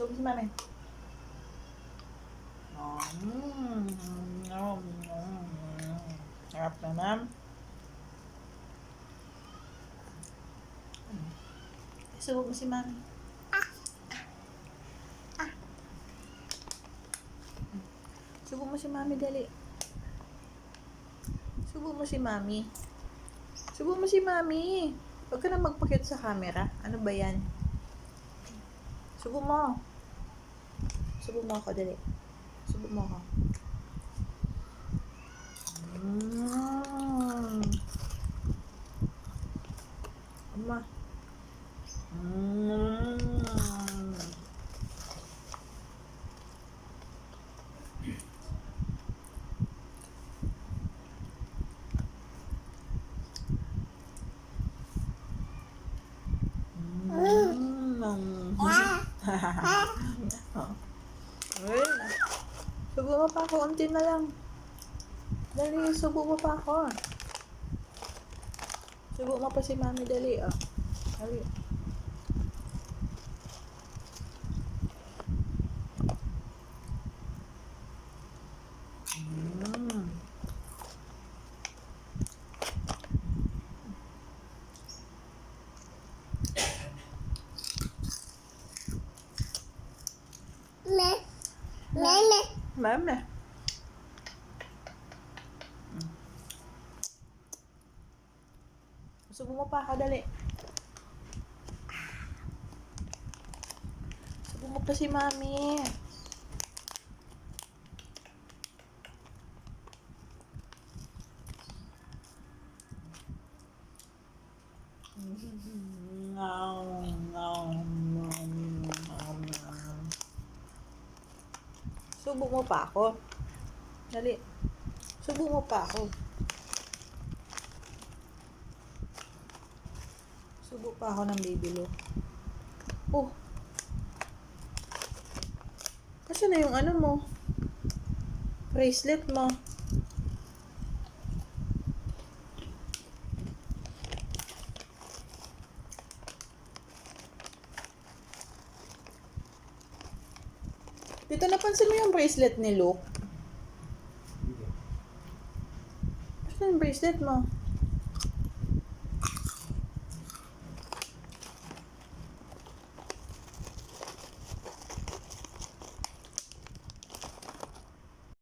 Subo si mami. Harap na, ma'am. Subo mo si mami. Subo mo si mami, dali. Subo mo si mami. Subo mo si mami. Huwag ka na magpakit sa camera. Ano ba yan? Subo mo. Subo mo ako, dali. Subo mo ako. Ama. Subo mo pa ako, unti na lang. Dali, subo mo pa ako. Subo mo pa si mami, dali. Dali. Mami. Subo mo pa ako, dali. Subo mo pa si mami. Subo mo pa ako. Dali. Subo mo pa ako. Subo pa ako ng bibilo. Oh. Kasi na yung ano mo? Bracelet mo. Dito, napansin mo yung bracelet ni Luke? Ano yung bracelet mo?